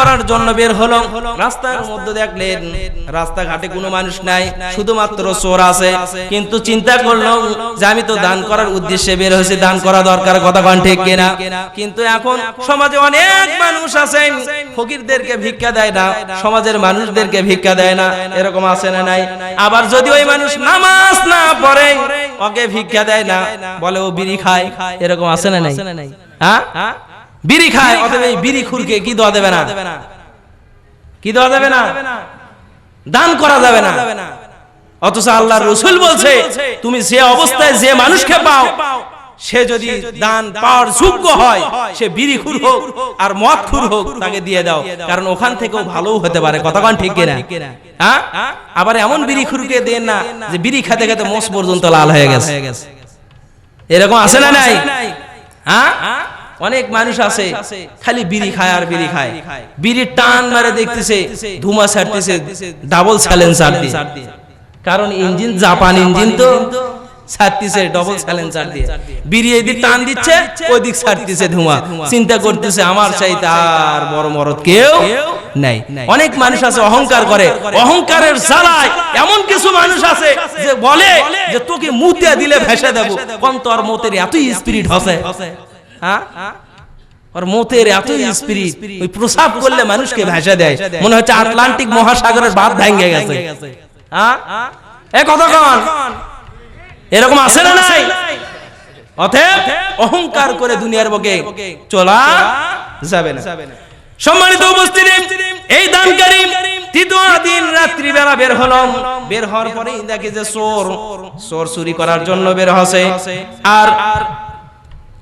করার জন্য বের হলো। রাস্তার মধ্যে দেখলেন রাস্তাঘাটে কোনো মানুষ নাই, শুধুমাত্র চোর আছে। কিন্তু চিন্তা করলো যে আমি তো দান করার উদ্দেশ্যে বের হয়েছি, দান করা দরকার, কথা কোন ঠিক কিনা? কিন্তু এখন সমাজে অনেক মানুষ আছে ফকিরদেরকে ভিক্ষা দেয় না, সমাজের মানুষদেরকে ভিক্ষা দেয় না, এরকম আছে না নাই? আবার যদি ওই মানুষ নামাজ না পড়ে ওকে ভিক্ষা দেয় না, বলে ও বিড়ি খায়, এরকম আছে না নাই? হ্যাঁ, বিড়ি খায়, অতএব এই বিড়ি খুরকে কি দেওয়া দেবে না? কি দেওয়া যাবে না? দান করা যাবে না। অথচ আল্লাহর রাসূল বলছে তুমি যে অবস্থায় যে মানুষকে পাও, সে যদি দান পাওয়ার যোগ্য হয়, সে বিড়িখুর হোক আর মদখুর হোক, তাকে দিয়ে দাও, কারণ ওখান থেকেও ভালো হতে পারে, কথা কোন ঠিক কিনা? হ্যাঁ, আবার এমন বিড়িখুরকে দেন না যে বিড়ি খেতে খেতে মোষ পর্যন্ত লাল হয়ে গেছে, এরকম আছে না নাই? হ্যাঁ, অনেক মানুষ আছে খালি বিড়ি খায় আর বিড়ি খায়, বিড়ির টান মারে দেখতেছে ধুমা ছাড়তেছে ডাবল সাইলেন্সার দিয়ে, কারণ ইঞ্জিন জাপান ইঞ্জিন তো ছাড়তেছে ডবল সাইলেন্সার দিয়ে, বিড়ি এদিক টান দিচ্ছে ওই দিক ছাড়তেছে ধুমা, চিন্তা করতেছে আমার চাইতে আর বড় মরদ কেউ নাই। অনেক মানুষ আছে অহংকার করে, অহংকারের জ্বালায় এমন কিছু মানুষ আছে যে বলে যে তোকে মুতে দিলে ভেসে দেব, কোন তোর মতের এতই স্পিরিট আছে, হ্যাঁ, আর মতের এত স্পিরিট, ওই প্রসাব করলে মানুষকে ভেসে দেয়, মনে হচ্ছে আটলান্টিক মহাসাগরের বাঁধ ভেঙে গেছে। হ্যাঁ, এ কথা কোন? এরকম আছে না নাই? অতএব অহংকার করে দুনিয়ার বুকে চলা যাবে না। সম্মানিত উপস্থিতি, এই দানকারী তৃতীয় দিন রাত্রি বেলা বের হলো। বের হওয়ার পরে দেখে যে চোর চুরি করার জন্য বের হচ্ছে, আর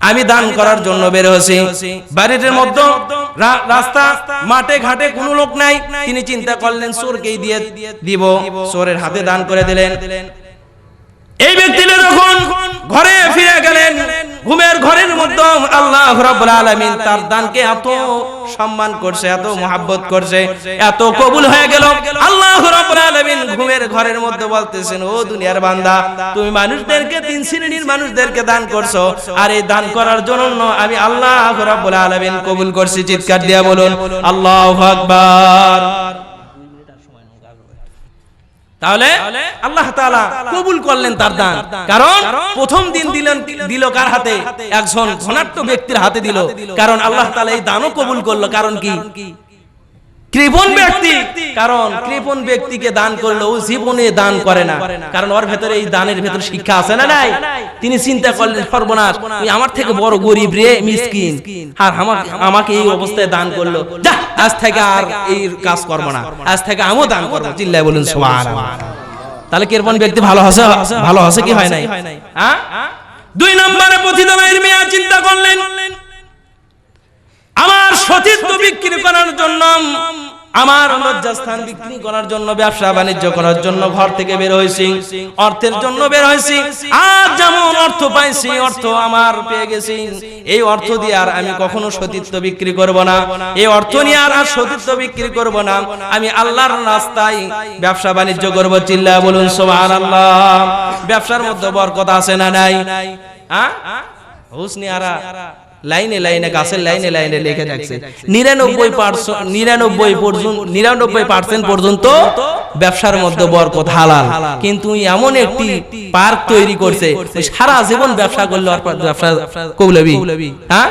আমি দান করার জন্য বের হয়েছি। বাড়ির মধ্যে রাস্তা মাঠে ঘাটে কোনো লোক নাই, তিনি চিন্তা করলেন চোরকেই দিয়ে দিব, চোরের হাতে দান করে দিলেন। এই ব্যক্তিটা যখন ঘরে ফিরে গেলেন, ঘুমের ঘরের মধ্যে আল্লাহ রাব্বুল আলামিন তার দানকে এত সম্মান করছে, এত মহব্বত করছে, এত কবুল হয়ে গেল। আল্লাহ রাব্বুল আলামিন ঘুমের ঘরের মধ্যে বলতেছেন, ও দুনিয়ার বান্দা, তুমি মানুষদেরকে তিন শ্রেণীর মানুষদেরকে দান করছো, আর এই দান করার জন্য আমি আল্লাহ রাব্বুল আলামিন কবুল করছি। চিৎকার দিয়ে বলুন আল্লাহু আকবার। তাহলে আল্লাহ তাআলা কবুল করলেন তার দান, কারণ প্রথম দিন দিল কার হাতে? একজন ধনাঢ্য ব্যক্তির হাতে দিল, কারণ আল্লাহ তাআলা এই দানও কবুল করলো। কারণ কি? কৃপণ ব্যক্তি, কারণ কৃপণ ব্যক্তিকে দান করলো ও জীবনে দান করে না, কারণ ওর ভেতরে এই দানের ভেতরে শিক্ষা আছে না নাই? তিনি চিন্তা করলেন সর্বনাশ, আমার থেকে বড় গরিব রে, মিসকিন, আর আমাকে এই অবস্থায় দান করলো, যা আজ থেকে আর এই কাজ করব না, আজ থেকে আমিও দান করব। চিল্লায় বলুন সুবহানাল্লাহ। তাহলে কৃপণ ব্যক্তি ভালো হসে, ভালো হসে কি হয় নাই? হ্যাঁ, দুই নম্বরে পতিত ভাইয়ের মেয়ে চিন্তা করলেন, আমার সতীত্ব বিক্রি করার জন্য, আমার লজ্জাস্থান বিক্রি করার জন্য, ব্যবসা বাণিজ্য করার জন্য ঘর থেকে বের হয়েছি, অর্থের জন্য বের হয়েছি। আর যেমন অর্থ পাইছি, অর্থ আমার পেয়ে গেছি, এই অর্থ দিয়ে আর আমি কখনো সতীত্ব বিক্রি করব না, এই অর্থ নিয়ে আর সতীত্ব বিক্রি করব না, আমি আল্লাহর রাস্তায় ব্যবসা বাণিজ্য করব। চিল্লায়া বলুন সুবহানাল্লাহ। ব্যবসার মধ্যে বরকত আছে না নাই? হ্যাঁ, হুসনি আরা লাইনে লাইনে গাছের লাইনে লাইনে লিখে রাখছে 99% পর্যন্ত ব্যবসার মধ্যে বরকত হালাল, কিন্তু এমন একটি পার্ক তৈরি করছে সারা জীবন ব্যবসা করলে ব্যবসা কবুলবি। হ্যাঁ,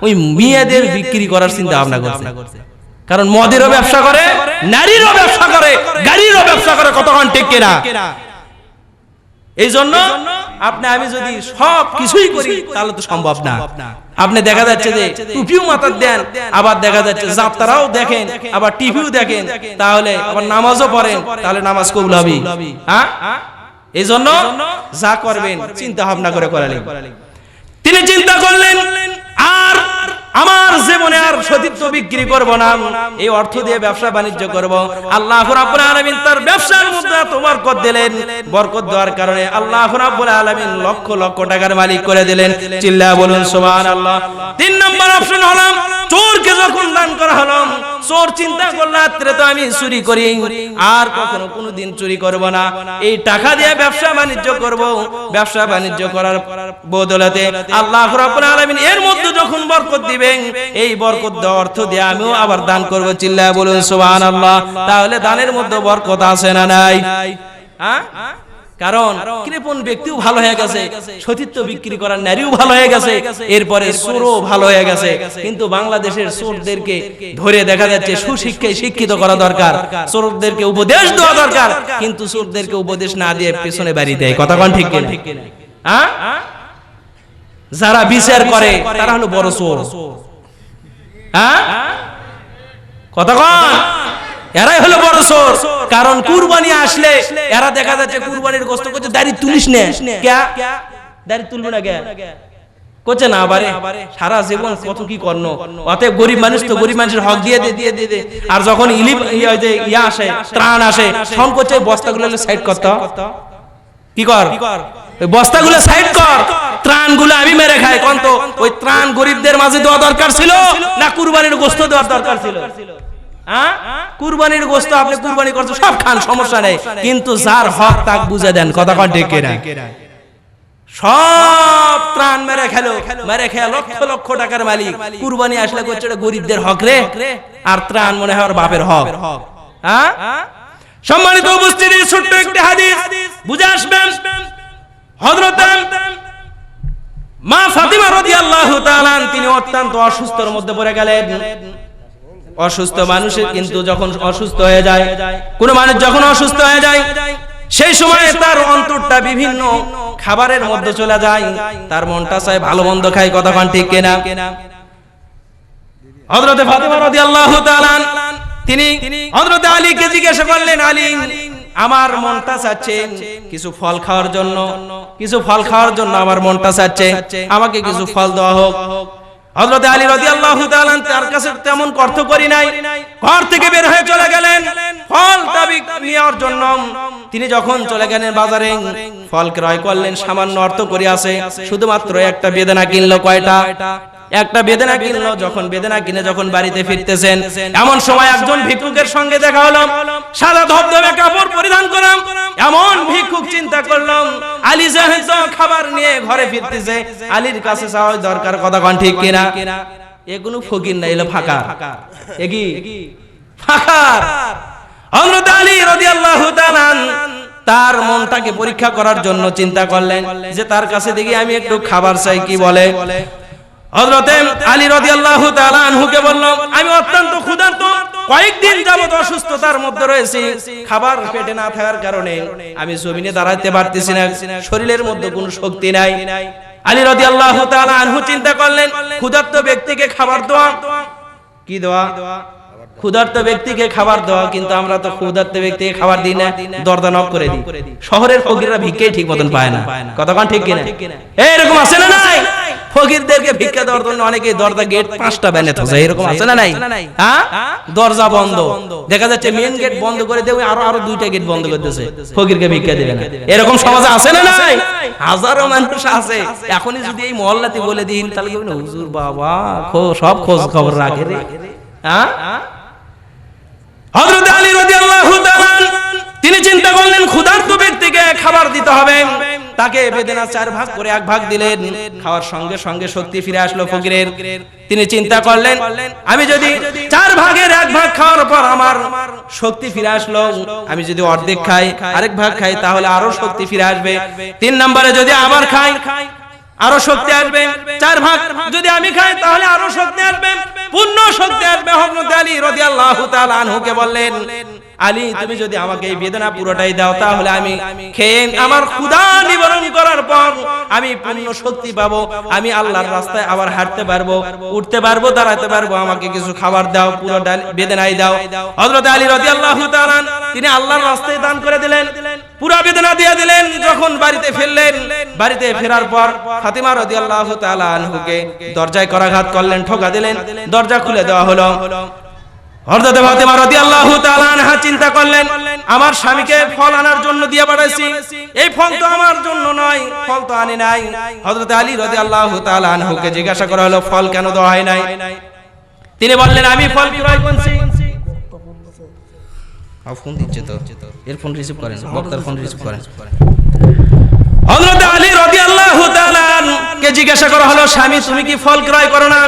ওই মেয়েদের বিক্রি করার চিন্তা ভাবনা করছে, কারণ মদেরও ব্যবসা করে, নারীরও ব্যবসা করে, গাড়িরও ব্যবসা করে, কতক্ষণ ঠিক কিনা? এই জন্য আপনি আমি যদি সব কিছুই করি তাহলে তো সম্ভব না। আপনি দেখা যাচ্ছে যে টুপিও মাথায় দেন, আবার দেখা যাচ্ছে যাত্রাও দেখেন, আবার টিভিও দেখেন, তাহলে আবার নামাজও পড়েন, তাহলে নামাজ কবুল হবে? হ্যাঁ, এই জন্য যা করবেন চিন্তা ভাবনা করে করালেন। তিনি চিন্তা করলেন আর আমার জীবনে আর সতীত্ব বিক্রি করব না, এই অর্থ দিয়ে ব্যবসা বাণিজ্য করব। আল্লাহ রাব্বুল আলামিন তার ব্যবসার মধ্যে এত বরকত দিলেন, বরকত দেওয়ার কারণে আল্লাহ রাব্বুল আলামিন লক্ষ লক্ষ টাকার মালিক করে দিলেন। চিল্লায়া বলুন সুবহানাল্লাহ। তিন নম্বর অপশন হলো চোরকে যখন দান করা হলো, চোর চিন্তা করল রাত্রে তো আমি চুরি করি, আর কখনো কোনোদিন চুরি করব না, এই টাকা দিয়ে ব্যবসা বাণিজ্য করব, ব্যবসা বাণিজ্য করার বদৌলতে আল্লাহ রাব্বুল আলামিন এর মধ্যে যখন বরকত দিবেন, এই বরকত দেওয়া অর্থ দিয়ে আমিও আবার দান করব। চিল্লায়া বলুন সুবহানাল্লাহ। তাহলে দানের মধ্যে বরকত আছে না নাই? হ্যাঁ, কারণ কৃপণ ব্যক্তিও ভালো হয়ে গেছে, সতীত্ব বিক্রি করার নারীও ভালো হয়ে গেছে, এরপরে চোরও ভালো হয়ে গেছে। কিন্তু বাংলাদেশের চোরদেরকে ধরে দেখা যাচ্ছে সুশিক্ষায় শিক্ষিত করা দরকার, চোরদেরকে উপদেশ দেওয়া দরকার, কিন্তু চোরদেরকে উপদেশ না দিয়ে পেছনে বাড়ি দেয়। কথা কোন ঠিক কিনা? হ্যাঁ, যারা বিচার করে তারা হলো বড় চোর। হ্যাঁ, কথা কোন? এরাই হলো বড় চোর। কারণ কুরবানি আসলে এরা দেখা যাচ্ছে কুরবানির গোশত করছে, দাড়ি তুলিস না, কে দাড়ি তুলবে না, কে করছে না, আবারে সারা জীবন কত কি করন। অতএব গরিব মানুষ তো গরিব মানুষের হক দিয়ে দে। আর যখন ইয়া আসে, ত্রাণ আসে, সব করছে বস্তাগুলো সাইড করতে, কি কর, ওই বস্তাগুলো সাইড কর, ত্রাণগুলো আমি মেরে খাই। কোন তো ওই ত্রাণ গরিবদের মাঝে দেওয়া দরকার ছিল না কুরবানির গোশত দেওয়ার দরকার ছিল? কুরবানির গোশত আপনি কুরবানি করছেন, সব খান, সমস্যা নেই, কিন্তু যার হক তাকে বুঝে দেন। কথা কোন ঠিক কিনা? সব ত্রাণ মেরে খেয়ে লক্ষ লক্ষ টাকার মালিক, কুরবানি আসলে করছে গরিবদের হক রে, আর ত্রাণ মনে হয় বাপের হক। সম্মানিত উপস্থিতি, ছোট্ট একটি হাদিস বুঝে আসবেন। হযরত মা ফাতিমা রাদিয়াল্লাহু তাআলা তিনি অত্যন্ত অসুস্থর মধ্যে পড়ে গেলেন। অসুস্থ মানুষের কিন্তু যখন অসুস্থ হয়ে যায়, কোন মানুষ যখন অসুস্থ হয়ে যায়, সেই সময় তার অন্তরটা বিভিন্ন খাবারের মধ্যে চলে যায়, তার মনটা চায় ভালো মন্দ খাই। কথা কোন ঠিক কিনা? হযরত ফাতিমা রাদিয়াল্লাহু তাআলা তিনি হযরত আলীকে জিজ্ঞাসা করলেন, আলী আমার মনটা চাচ্ছে কিছু ফল খাওয়ার জন্য, কিছু ফল খাওয়ার জন্য আমার মনটা চাচ্ছে, আমাকে কিছু ফল দেওয়া হোক। হযরত আলী রাদিয়াল্লাহু তাআলা তার কাছে তেমন অর্থ করি নাই, ঘর থেকে বের হয়ে চলে গেলেন ফল দাবি নেওয়ার জন্য। তিনি যখন চলে গেলেন বাজারে, ফল ক্রয় করলেন, সামান্য অর্থ করি আছে, শুধুমাত্র একটা বেদানা কিনলো। কয়টা? একটা বেদানা কিনলো। যখন বেদানা কিনে যখন বাড়িতে ফিরতেছেন, এমন সময় একজন ভিক্ষুকের সঙ্গে দেখা হলো, সাদা ধবধবে কাপড় পরিধান করা। এমন ভিক্ষুক চিন্তা করলাম, আলী যেহেতু খাবার নিয়ে ঘরে ফিরতেছে, আলীর কাছে যাওয়া দরকার। কথা কোন ঠিক কিনা? এগুলো ফকির না, এলো ফাকার। এগি ফাকার। হযরত আলী রাদিয়াল্লাহু তাআলা তার মনটাকে পরীক্ষা করার জন্য চিন্তা করলেন যে তার কাছে দেখি আমি একটু খাবার চাই, কি বলে? হযরত আলী রাদিয়াল্লাহু তাআলা আনহুকে বলল, আমি অত্যন্ত ক্ষুধার্ত, কয়েকদিন যাবত অসুস্থতার মধ্যে রয়েছি, খাবার পেটে না থাকার কারণে আমি জমিনে দাঁড়াতে পারতেছি না, শরীরের মধ্যে কোনো শক্তি নাই। আলী রাদিয়াল্লাহু তাআলা আনহু চিন্তা করলেন, ক্ষুধার্ত ব্যক্তিকে খাবার দেওয়া, কি দেওয়া? ক্ষুধার্ত ব্যক্তিকে খাবার দেওয়া। কিন্তু আমরা তো ক্ষুধার্ত ব্যক্তিকে খাবার দিই না, দরজা নক করে দিই। শহরের ফকিররা ভিক্ষাই ঠিক মতন পায় না। কথা কোন ঠিক কিনা? এরকম আছে না নাই? ফকিরদেরকে ভিক্ষা দেওয়ার জন্য অনেকে দরজা গেট 5টা বানিয়ে থাকে, এরকম আছে না নাই? হ্যাঁ, দরজা বন্ধ, দেখা যাচ্ছে মেইন গেট বন্ধ করে দেবে, আরো 2টা গেট বন্ধ করে দিয়েছে, ফকিরকে ভিক্ষা দেবে না। এরকম সমাজে আছে না নাই? হাজারো মানুষ আছে। এখনই যদি এই মহল্লাতে বলে দিন, তাহলে কি বলবেন, হুজুর বাবা সব খোঁজ খবর রাখে রে। হ্যাঁ, হযরত আলী রাদিয়াল্লাহু তাআলা তিনি চিন্তা করলেন ক্ষুধার্ত ব্যক্তিকে খাবার দিতে হবে। তাকে বেদনা 4 ভাগ করে 1 ভাগ দিলেন, খাওয়ার সঙ্গে সঙ্গে শক্তি ফিরে আসলো ফকিরের। তিনি চিন্তা করলেন, আমি যদি 4 ভাগের 1 ভাগ খাওয়ার পর আমার শক্তি ফিরে আসলো, আমি যদি অর্ধেক খাই, আরেক ভাগ খাই, তাহলে আরো শক্তি ফিরে আসবে। 3 নম্বরে যদি আবার খাই, আরো শক্তি আসবে। 4 ভাগ যদি আমি খাই, তাহলে আরো শক্তি আসবে, পূর্ণ শক্তি আসবে। হযরত আলী রাদিয়াল্লাহু তাআলা আনহুকে বললেন, আলী তুমি যদি আমাকে এই বেদনা পুরোটাই দাও, তাহলে আমি খেয়ে আমার ক্ষুধা নিবারণ করার পর আমি পূর্ণ শক্তি পাবো, আমি আল্লাহর রাস্তায় আবার হাঁটতে পারবো, উঠতে পারবো, দাঁড়াতে পারবো, আমাকে কিছু খাবার দাও, পুরো বেদনাই দাও। হযরত আলী রাদিয়াল্লাহু তাআলা তিনি আল্লাহর রাস্তায় দান করে দিলেন, পুরো বেদনা দিয়ে দিলেন। যখন বাড়িতে ফিরলেন, বাড়িতে ফেরার পর ফাতিমা রাদিয়াল্লাহু তাআলা আনহুকে দরজায় করাঘাত করলেন, ঠকা দিলেন, দরজা খুলে দেওয়া হলো। হযরত ফাতিমা রাদিয়াল্লাহু তাআলা আনহা চিন্তা করলেন, আমার স্বামীকে ফল আনার জন্য দিয়ে পাঠাইছি, এই ফল তো আমার জন্য নয়, ফল তো আনি নাই। হযরত আলী রাদিয়াল্লাহু তাআলা আনহুকে জিজ্ঞাসা করা হলো, ফল কেন দেওয়া হয় নাই? তিনি বললেন আমি ফল ক্রয় করছি। ফোন দিচ্ছে তো, এর ফোন রিসিভ করেন, বক্তার ফোন রিসিভ করেন। হযরত আলী রাদিয়াল্লাহু তাআলা কে জিজ্ঞাসা করা হলো, স্বামী তুমি কি ফল ক্রয় করো না?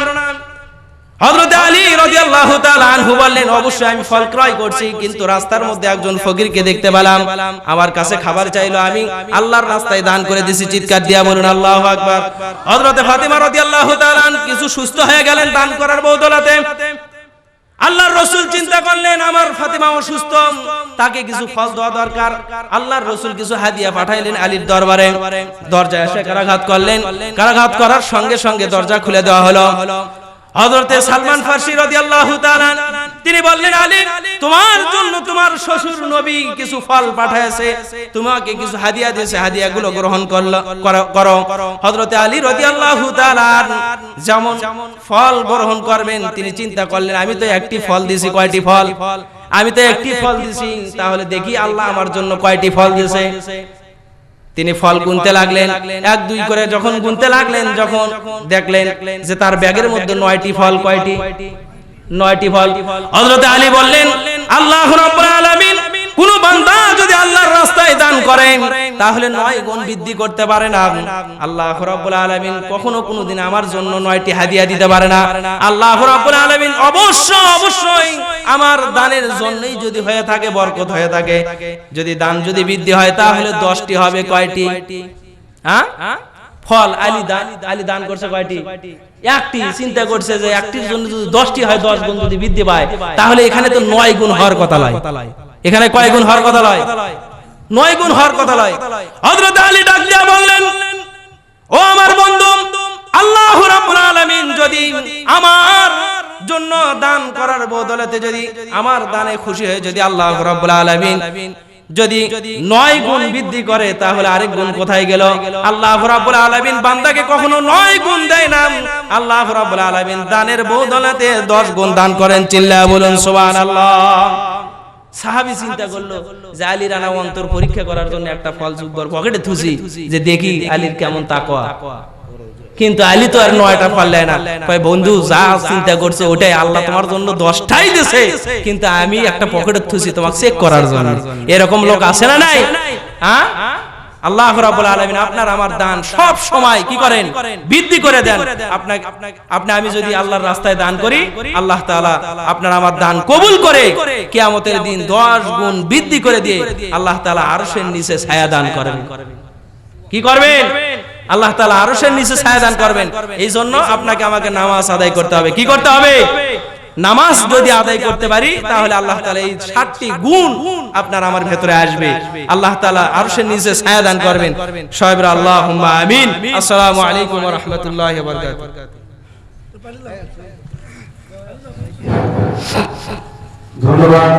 হযরত আলী রাদিয়াল্লাহু তাআলা আনহু বললেন, অবশ্যই আমি ফল ক্রয় করছি, কিন্তু রাস্তার মধ্যে একজন ফকিরকে দেখতে পেলাম, আমার কাছে খাবার চাইলো, আমি আল্লাহর রাস্তায় দান করে দিয়েছি। চিৎকার দিয়া বলুন আল্লাহু আকবার। হযরত ফাতিমা রাদিয়াল্লাহু তাআলা কিছু সুস্থ হয়ে গেলেন দান করার বদৌলতে। আল্লাহর রাসূল চিন্তা করলেন আমার ফাতিমা অসুস্থ, তাকে কিছু ফল দেওয়া দরকার। আল্লাহর রাসূল কিছু হাদিয়া পাঠাইলেন আলীর দরবারে। দরজায় এসে কারাঘাত করলেন, কারাঘাত করার সঙ্গে সঙ্গে দরজা খুলে দেওয়া হলো। হযরতে সালমান ফারসি রাদিয়াল্লাহু তাআলা তিনি বললেন, আলী তোমার জন্য তোমার শ্বশুর নবী কিছু ফল পাঠায়েছে, তোমাকে কিছু হাদিয়া দিয়েছে, হাদিয়াগুলো গ্রহণ করো। হযরতে আলী রাদিয়াল্লাহু তাআলা যেমন ফল গ্রহণ করবেন তিনি চিন্তা করলেন, আমি তো একটি ফল দিয়েছি, কয়টি ফল? আমি তো একটি ফল দিয়েছি, তাহলে দেখি আল্লাহ আমার জন্য কয়টি ফল দিয়েছে। তিনি ফল গুনতে লাগলেন, এক দুই করে যখন গুনতে লাগলেন, যখন দেখলেন যে তার ব্যাগের মধ্যে 9টি ফল। কয়টি? 9টি ফল। হযরত আলী বললেন, আল্লাহ রাব্বুল আলামিন কোন বান্দা যদি আল্লাহর রাস্তায় দান করে তাহলে 9 গুণ বৃদ্ধি করতে পারে না। আল্লাহ রাব্বুল আলামিন কখনো কোনোদিন আমার জন্য 9টি হাদিয়া দিতে পারে না। আল্লাহ রাব্বুল আলামিন অবশ্যই আমার দানের জন্যই যদি হয়ে থাকে, বরকত হয়ে থাকে, যদি দান যদি বৃদ্ধি হয় তাহলে 10টি হবে। কয়টি? হ্যাঁ, ফল আলী দান করছে কয়টি? একটি। চিন্তা করছে যে একটির জন্য যদি 10টি হয়, 10 গুণ যদি বৃদ্ধি পায়, তাহলে এখানে তো 9 গুণ হওয়ার কথা নয়। এখানে কয় গুণ হওয়ার কথা নয়? 9 গুণ হওয়ার কথা নয়। হযরত আলী ডাক দিয়া বললেন, ও আমার বন্ধু, আল্লাহ রাব্বুল আলামিন যদি আমার জন্য দান করার বদলতে যদি আমার দানে খুশি হয়ে যদি আল্লাহ রাব্বুল আলামিন যদি 9 গুণ বৃদ্ধি করে, তাহলে আরেক গুণ কোথায় গেল? আল্লাহ রাব্বুল আলামিন বান্দাকে কখনো 9 গুণ দেয় না, আল্লাহ রাব্বুল আলামিন দানের বদলতে 10 গুণ দান করেন। চিল্লায়া বলুন সুবহানাল্লাহ। সাহাবী চিন্তা করলো যে আলী রানা অন্তর পরীক্ষা করার জন্য একটা ফল জুব্বর পকেটে থুসি যে দেখি আলীর কেমন তাকওয়া, কিন্তু আলী তো আর 9টা ফল দেয় না। কয় বন্ধু যা চিন্তা করছে ওটাই, আল্লাহ তোমার জন্য 10টাই দিয়েছে, কিন্তু আমি একটা পকেটে থুসি তোমাকে চেক করার জন্য। এরকম লোক আছে না নাই? হ্যাঁ, আল্লাহ রাব্বুল আলামিন আপনার আমার দান সব সময় কি করেন? বৃদ্ধি করে দেন। আমি যদি আল্লাহর রাস্তায় দান করি, আল্লাহ তাআলা আপনার আমার দান কবুল করে কিয়ামতের দিন 10 গুণ বৃদ্ধি করে দিয়ে আল্লাহ তাআলা আরশের নিচে ছায়া দান করবেন। কি করবেন? আল্লাহ তাআলা আরশের নিচে ছায়া দান করবেন। এই জন্য আপনাকে আমাকে নামাজ আদায় করতে হবে। কি করতে হবে? নামাজ যদি আদায় করতে পারি তাহলে আল্লাহ তাআলা এই 7টি গুণ আপনার আমার ভেতরে আসবে। আল্লাহ তাআলা আরশের নিচে ছায়া দান করবেন। সবাই বলেন আল্লাহুম্মা আমিন। আসসালামু আলাইকুম ওয়া রাহমাতুল্লাহি ওয়া বারাকাতুহু। ধন্যবাদ।